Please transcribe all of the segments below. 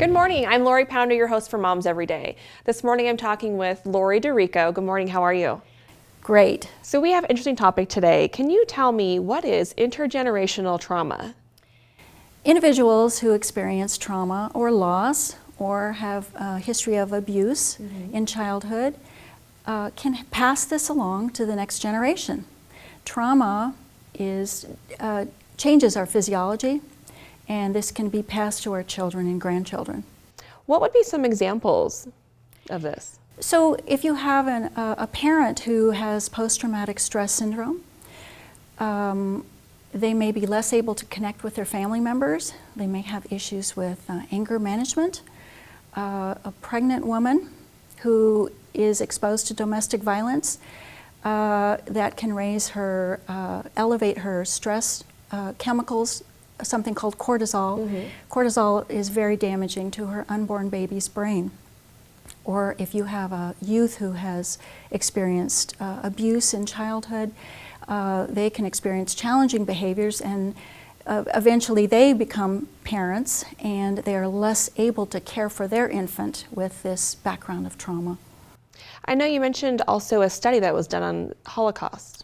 Good morning. I'm Lori Pounder, your host for Moms Every Day. This morning I'm talking with Lori DeRico. Good morning. How are you? Great. So we have an interesting topic today. Can you tell me what is intergenerational trauma? Individuals who experience trauma or loss or have a history of abuse in childhood can pass this along to the next generation. Trauma changes our physiology, and this can be passed to our children and grandchildren. What would be some examples of this? So if you have a parent who has post-traumatic stress syndrome, they may be less able to connect with their family members. They may have issues with anger management. A pregnant woman who is exposed to domestic violence, that can elevate her stress chemicals, something called cortisol. Cortisol is very damaging to her unborn baby's brain. Or if you have a youth who has experienced abuse in childhood, they can experience challenging behaviors, and eventually they become parents and they are less able to care for their infant with this background of trauma. I know you mentioned also a study that was done on Holocaust.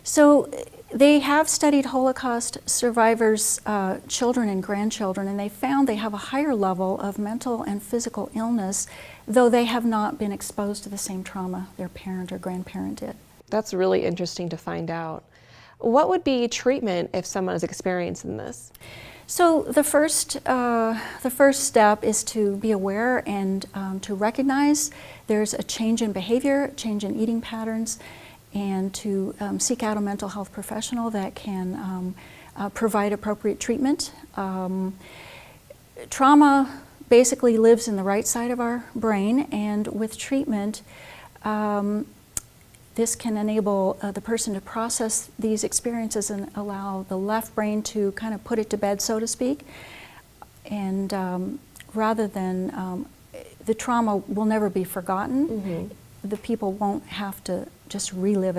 So they have studied Holocaust survivors' children and grandchildren, and they found they have a higher level of mental and physical illness, though they have not been exposed to the same trauma their parent or grandparent did. That's really interesting to find out. What would be treatment if someone is experiencing this? So the first step is to be aware and to recognize there's a change in behavior, change in eating patterns, and to seek out a mental health professional that can provide appropriate treatment. Trauma basically lives in the right side of our brain, and with treatment, this can enable the person to process these experiences and allow the left brain to kind of put it to bed, so to speak. And rather than, the trauma will never be forgotten. The people won't have to just relive it.